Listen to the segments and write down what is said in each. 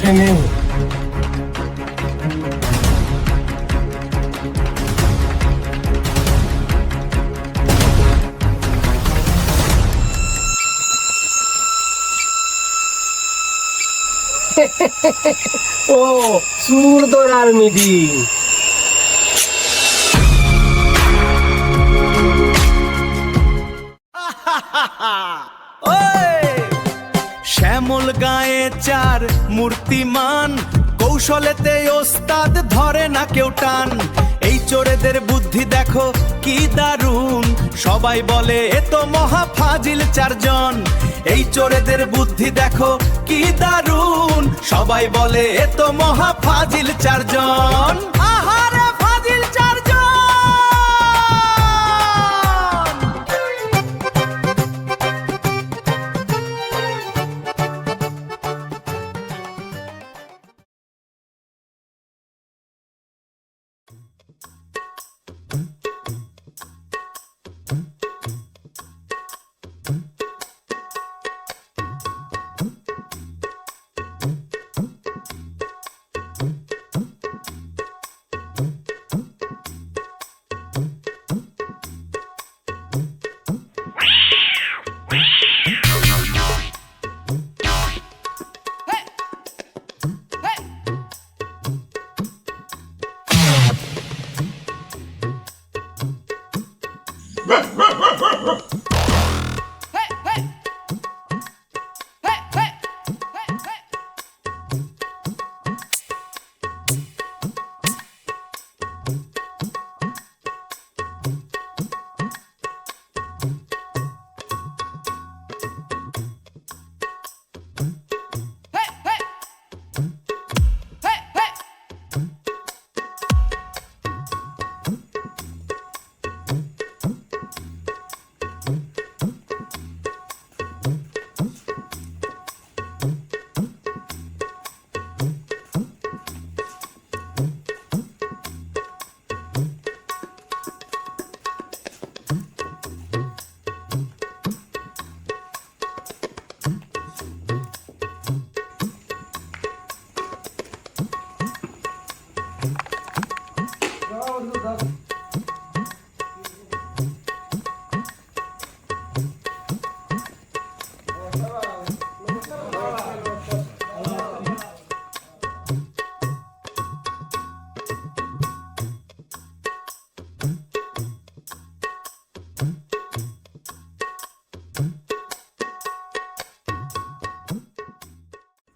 কেনে ও সুর ধরার মিটিং। শ্যামল গায়ে চার মূর্তিমান, কৌশলেতে ওস্তাদ ধরে না কেউ টান। এই চোরেদের বুদ্ধি দেখো কি দারুণ, সবাই বলে এ তো মহা ফাজিল চারজন। এই চোরেদের বুদ্ধি দেখো কি দারুণ, সবাই বলে এ তো মহা ফাজিল চারজন। আহারে ফাজিল চারজন।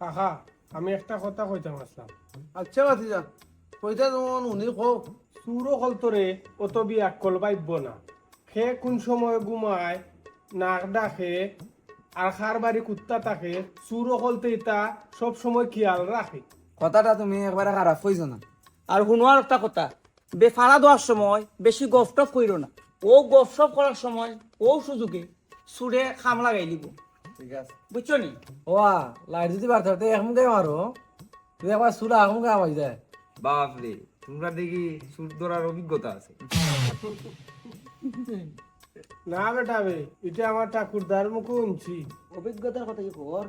কাকা আমি একটা কথা কইতাম আসলাম। আচ্ছা বাতিজা কইতা যেমন উনি হোক সুরো কলতরে অত বিয়াক কল পাইব না। খে কোন সময় ঘুমায় নাক ডাকে আর খার বাড়ি কুত্তা থাকে, সুরো কলতে ইতা সব সময় খেয়াল রাখে। কথাটা তুমি একবারে খারাপ হইছো না। আর শুনো আর একটা কথা, বেফাড়া দেওয়ার সময় বেশি গফটপ কইরো না। ও গফটপ করার সময় ও সুযোগে সুরে খাম লাগাই দিব, ঠিক আছে বুঝছো নি? ওয়া লাইট যদি বাড়তে এখনকে মারো তুই একবার সুরা এখনকে আমাই যায়। বাপরে, তোমরা দেখি সুর ধরার অভিজ্ঞতা আছে। না বেটা বে, এটা আমার ঠাকুরদার মুখে উনছি। অভিজ্ঞতার কথা কি কর,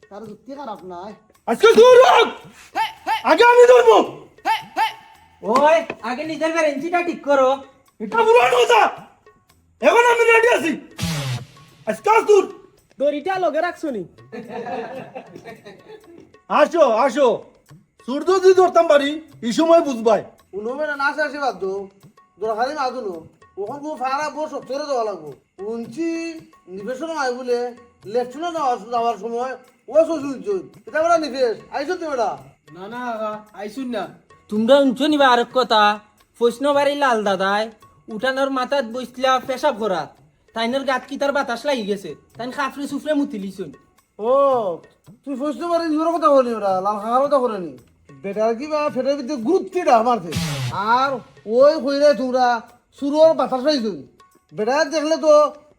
তার যুক্তি খারাপ নাই। আজকে দূর হোক, আগে আমি ধরবো। ওই আগে নিজের ব্যারেন্সিটা ঠিক করো। এটা পুরান কথা, এখন আমি রেডি আছি। আজকে দূর দড়িটা লগে রাখছো নি? আসো আসো, সূর্য যদি ধরতাম পারি এই সময় বুঝবাই। উনুমে না আসে বাদ দো দরকারি মাদুনো ওখান কো ফারা বো সব ছেড়ে দেওয়া লাগবো। উনচি নিবেশন আই বলে লেফটনা যাওয়ার সময় ও সজুজ এটা বড় নিবেশ আইছো তুমি এটা। না না আগা আইসুন না। তোমরা শুনছো নিবা আরেক কথা, ফৈষ্ণ বাড়ি লাল দাদায় উঠানোর মাথাত বসলা পেশাব করাত, তাইনের গাত কি তার বাতাস লাগি গেছে, তাই খাফরে সুফরে মুতিলিছুন। ও তুই বুঝতে পারি জোর কথা বলি ওরা লাল খাওয়ার কথা করেনি বেটার কি বা ফেটার ভিতরে গুরুত্বটা মারছে। আর ওই কইরে তোমরা সুরোর বাতাস পাইছো বেটা দেখলে তো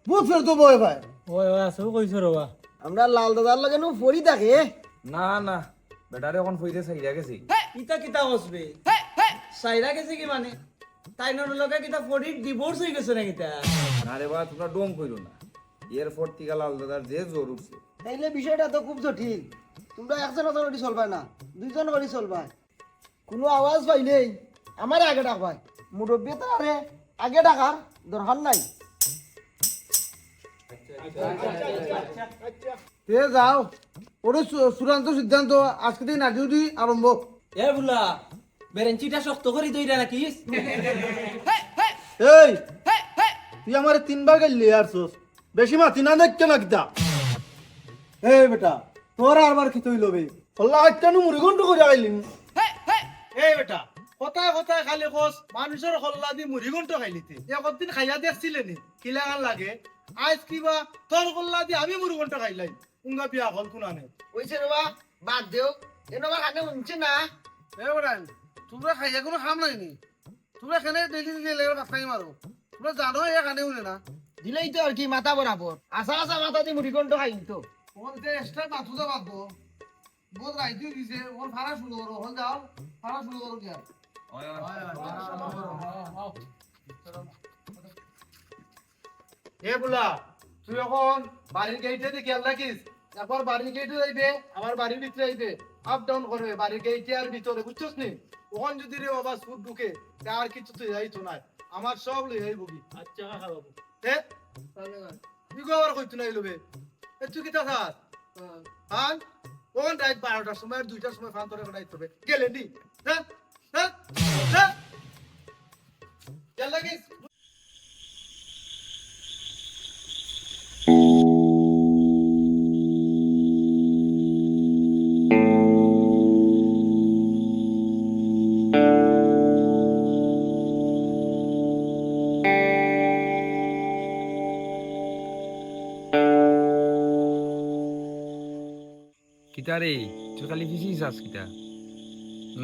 বহুত ফের তো বয় ভাই। ওই ওই আসো কইছো রবা। আমরা লাল দাদার লাগে নো পড়ি থাকে। না না, বেটারে এখন ফইতে চাইয়া গেছি। কিতা কিতা হসবে সাইরা গেছে কি মানে তাইনের লগে কিতা ফরির ডিভোর্স হয়ে গেছে না কিতা? না রে বা, তোমরা ডোম কইরো না। এরপর থেকে লাল দাদার যে জোর উঠছে। তাইলে বিষয়টা তো খুব জটিল। তোমরা একজন করে চলবা না, দুইজন করে চলবা। কোনো আওয়াজ পাইলেই আমার আগে ডাকবাই, মুরব্বী তো আরে আগে ডাকার দরকার নাই। তে যাও, ওরে চূড়ান্ত সিদ্ধান্ত আজকে থেকে না ডিউটি আরম্ভ। এ বুলা বেরেঞ্চিটা শক্ত করে দইরা রাখিস। এই তুই আমার 3 বার গাইলি আরছস, বেশি মাতি না দেখ কেন কিতা? এই বেটা তোর আরবার কি তুই লবে হল্লা আইতানু মুড়ি গন্ড করে আইলি। এই বেটা কথায় কথায় খালি কস মানুষের হল্লা দি মুড়ি গন্ড খাইলিতে একদিন খাইয়া দেখছিলে নি কি লাগান লাগে? আজ কিবা তোর হল্লা দি আমি মুড়ি গন্ড খাইলাই উঙ্গা বিয়া হল কোনানে ওইছে রে বা বাদ দেও এনবা কানে উনছে না। এ বেটা তোমরা খাইয়া কোনো কাম নাই নি, তোমরা এখানে ডেইলি ডেইলি ভাত খাই মারো, তোমরা জানো এ কানে উনে না দিলেই তো আর কি মাথা বরাবর আসা আসা মাথা দিয়ে মুড়ি ঘন্ট খাই তো ওর যে এক্সট্রা মাথুদা বাদ দো বহুত রাইতে দিছে ওর ফাড়া শুরু করো, হল যাও ফাড়া শুরু করো কি আর এ বুলা তুই এখন বাড়ির গেটে দিয়ে খেয়াল রাখিস, একবার বাড়ির গেটে যাইবে আবার বাড়ির ভিতরে যাইবে, আপ ডাউন করবে বাড়ির গেটে আর ভিতরে, বুঝছস নি? ওখান যদি রে বাবা সুদ ঢুকে তা আর কিছু তুই যাইতো না, আমার সব লই যাই বগি। আচ্ছা কাকা বাবু হে তুই গোবার কইতো না লবে এ তুই কিতা থাক আন ওখান রাত 12টার সময় আর 2টার সময় ফান তোরে করাইতে হবে গেলে নি হ্যাঁ হ্যাঁ হ্যাঁ খেয়াল রাখিস। কিতা রে তুই খালি ফিসিস আস কিতা?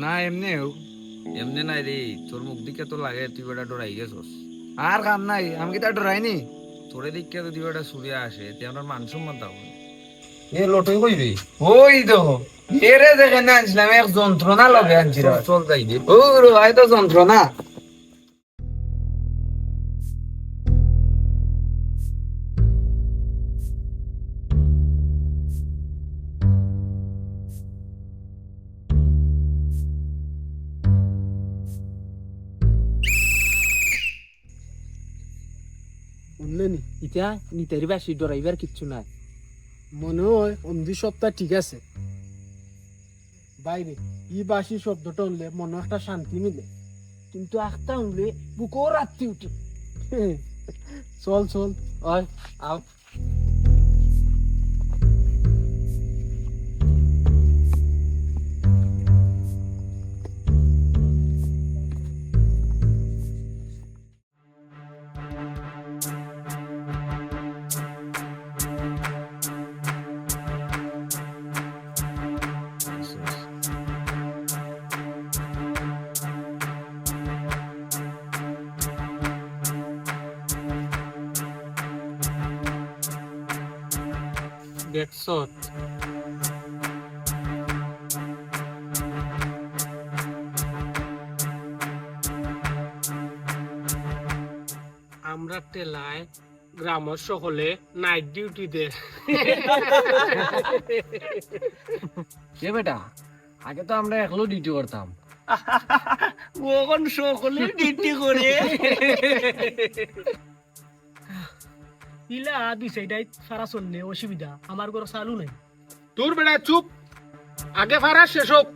না এমনিও এমনি নাই রে, তোর মুখ দিকে তো লাগে তুই বেটা ডরাই গেছস। আর কাম নাই, আমি কিতা ডরাইনি? তোরে দিকে যদি বেটা সুরিয়া আসে তে আমার মান সম্মান দাও। এ লটই কইবি ওই দেখো এরে যেখানে আনছিলাম এক যন্ত্রণা লগে আনছিলাম, চল যাই দে ও রে ভাই তো যন্ত্রণা। শুনলেনি ইটা নিতারি বাসি ডরাইবার কিচ্ছু নাই। মনে হয় অন্ধি সপ্তাহ ঠিক আছে বাইরে ই বাসি শব্দটা উঠলে মনে একটা শান্তি মিলে, কিন্তু আখটা উনলে বুকও রাত্রি উঠে। চল চল ওই আও দেখছ আমরা টেলায় গ্রামের সকলে নাইট ডিউটি দে। এ বেটা আগে তো আমরা একলো ডিউটি করতাম, ওখন সকলে ডিউটি করে ইলা দুই সাইডাই ফারা চললে অসুবিধা, আমার ঘর চালু নাই। তোর বেটা চুপ, আগে ফারা শেষ হোক।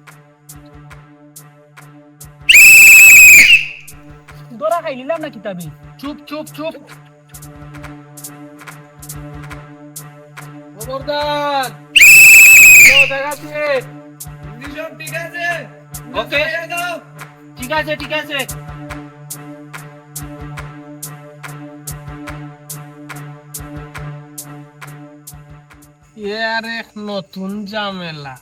দরা খাই নিলাম না কিতাবি। চুপ চুপ চুপ খবরদার ঠিক আছে ওকে ঠিক আছে ঠিক আছে। আর এক নতুন ঝামেলা।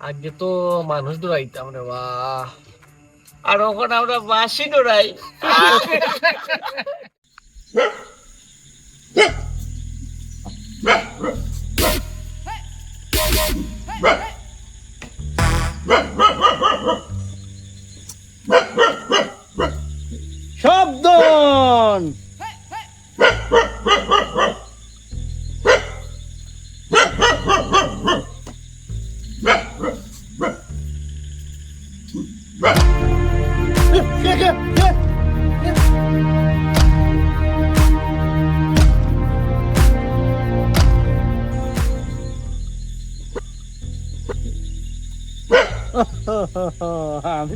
আগে তো মানুষ ডরাইতাম রে বা, আর ওখান আমরা বাসি ডরাই। শব্দন আমি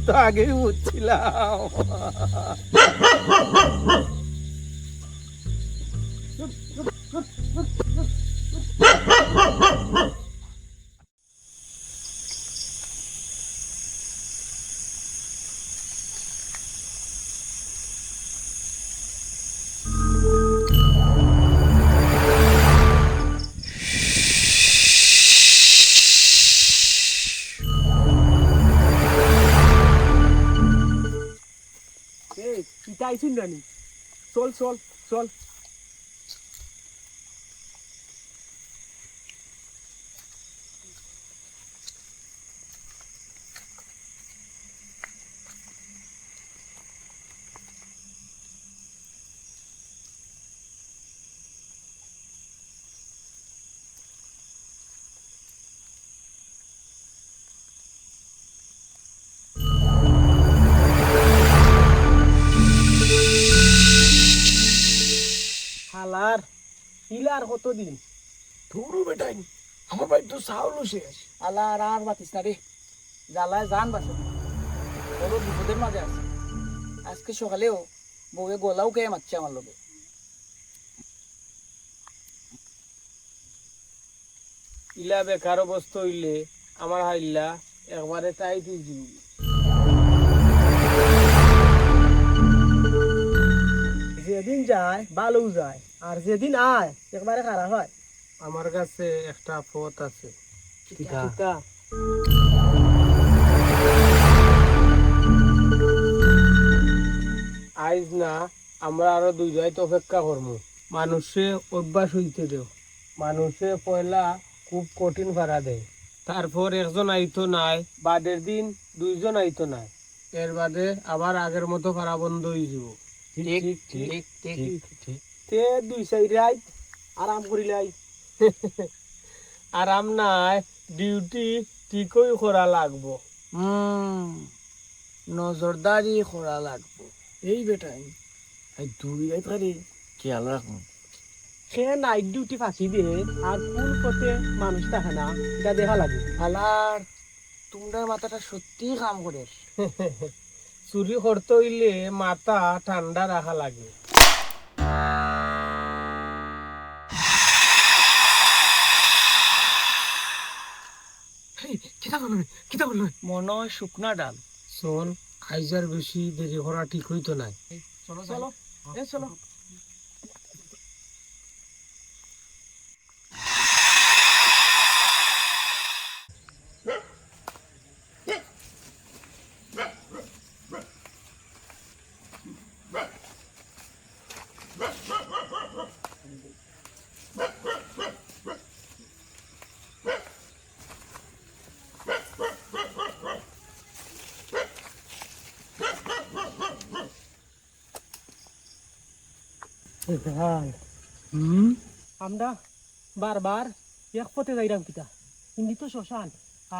তো আগেই বুঝছিলাম। এই ইটা আইছুন নানি চল চল চল হালার ইলার কতদিন ধরু বেটাই আমার বাড়ি তো চাউলও শেষ আল্লাহ আর বাতিস না রে জ্বালায় জান বাঁচে বড় বিপদের মাঝে আছে আজকে সকালেও বউয়ে গলাও খেয়ে মারছে আমার লোকে ইলা বেকার অবস্থা হইলে আমার হাইল্লা একবারে তাই তুই যেদিন যায় ভালো যায় আর যেদিন আয় একবারে খারাপ হয় আমার কাছে একটা পথ আছে। কিতা আইজ না আমরা আরো 2 রাত অপেক্ষা করবো। মানুষে অভ্যাস হইতে দেও। মানুষে পয়লা খুব কঠিন ভাড়া দেয়, তারপর একজন আইতো নাই, বাদের দিন 2 জন আইতো নাই, এর বাদে আবার আগের মতো ভাড়া বন্ধ হয়ে যাব। ঠিক ঠিক ঠিক ঠিক তে 2-4 রাত আরাম করিলাই আরাম নাই, ডিউটি ঠিকই করা লাগবো। নজরদারি করা লাগবো এই বেটাই এই 2 রাত খালি খেয়াল রাখুন সে নাইট ডিউটি ফাঁকি দিয়ে আর কোন পথে মানুষ থাকে না এটা দেখা লাগে আলার তোমরা মাথাটা সত্যি কাম করে চুরি করতে হইলে মাথা ঠান্ডা রাখা লাগে। কিতা বললো মনে হয় শুকনা ডাল শোন, আইজার বেশি দেরি করা ঠিক হইতো নাই। চলো চলো চলো আমরা বারবার এক পথে যাইরাম কিতা হিন্দি তো শ্মশান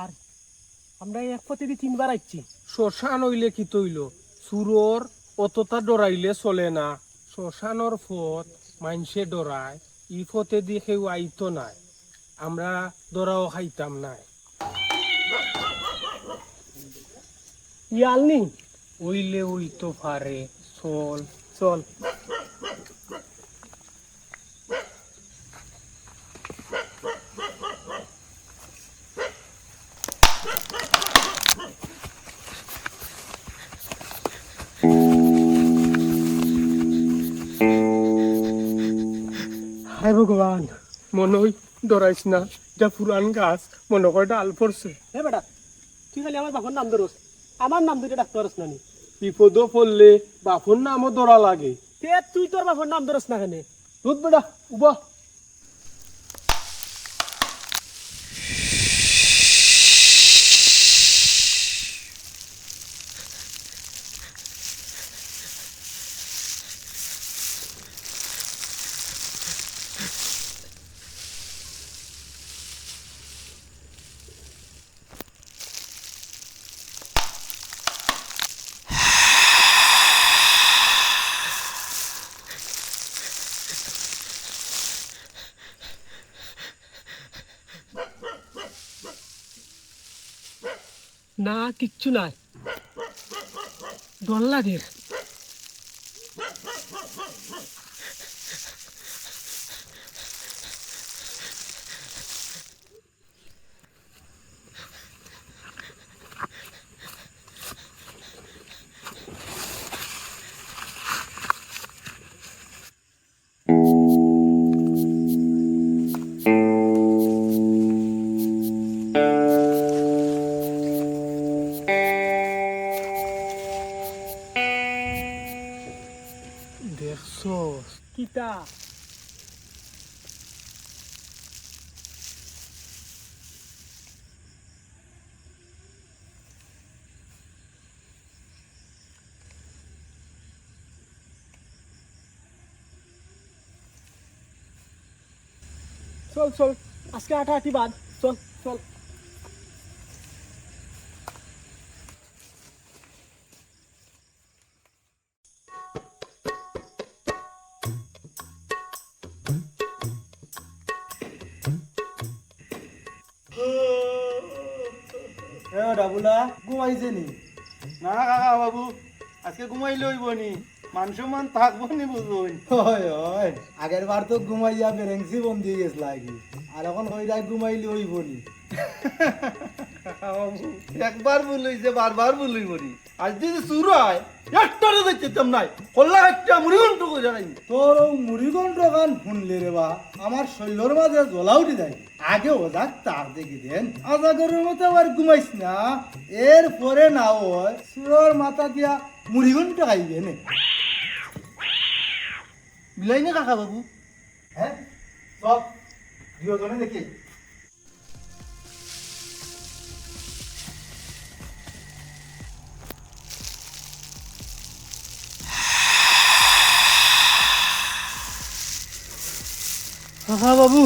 আর আমরা এক পথে দিয়ে 3 বার আইছি শ্মশান হইলে কি তৈল, চুরর অতটা ডরাইলে চলে না। শ্মশানর ফত মানুষে ডরায়, ই ফতে দিয়ে কেউ আইতো নাই, আমরা ডরাও খাইতাম নাই। ইয়ালনি ওইলে উইতো পারে, চল চল হায় ভগবান মনে হয় ডরাইস না, যা পুরান গাছ মনে করে ডাল পড়ছে। হে বেটা তুই খালি আমার বাপর নাম ধরস, আমার নাম ধরে ডাক্তার পারস না নি বিপদ পড়লে বাপর নামও ধরা লাগে। তে তুই তোর বাপর নাম ধরস না কেন দুধ বেটা উবা। না কিচ্ছু নাই ডর লাগে দেখছস কিতা চল চল আজকে আটাআটি বাদ চল চল ডাবুলা ঘুমাইছে নি না কাকা বাবু আজকে ঘুমাইলে হইব নি মান সম্মান থাকবো নি বুঝুন হয় হয় আগের বার তো ঘুমাইয়া বেরেংসি বন্ধি গেছিল আগে আর এখন কইরা ঘুমাইলে হইব নি একবার ভুল হইছে বারবার ভুল হইব নি আজ যদি শুরু হয় একটারে দেখতেম নাই কল্লা একটা মুড়ি ঘন্ট কইরা নাই তোর মুড়ি ঘন্ট গান শুনলে রে বা আমার শৈলর মাঝে জ্বলা উঠে যায় আগে ওজাক তার দেখি দেন আজাগরের মতো আবার ঘুমাইস না এরপরে না হয় সুরর মাথা দিয়া মুড়ি ঘন্ট খাইবে নে বিলাই না কাকা বাবু হ্যাঁ সব দুজনে দেখি কাকা বাবু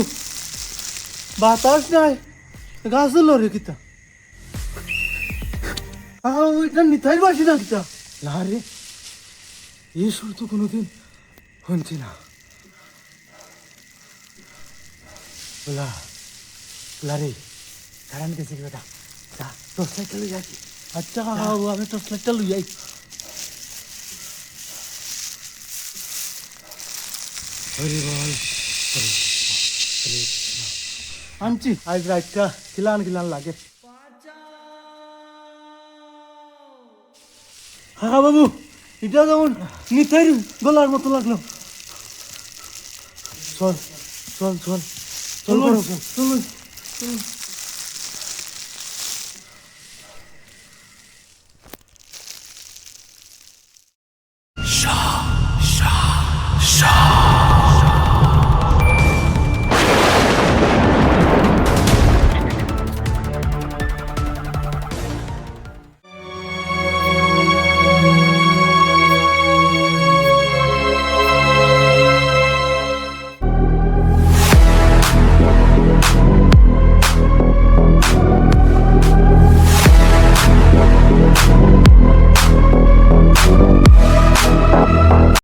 বাতাস নাই গাছ লড়ে কিতা কাকা বাবু এটা নিতাই বাসি না কিতা না রে এই সুর তো কোনোদিন শুনছি না বলা বলা রে কারণ গেছে কি বেটা যা টর্চ লাইটটা লই যাচ্ছি আচ্ছা কাকা বাবু আমি টর্চ লাইটটা লই যাই হরি বল আনছি আজ রাতটা খিলান খিলান লাগে কাকা বাবু এটা যেমন নিতাই গলার মতো লাগলো চল চল চল চল চল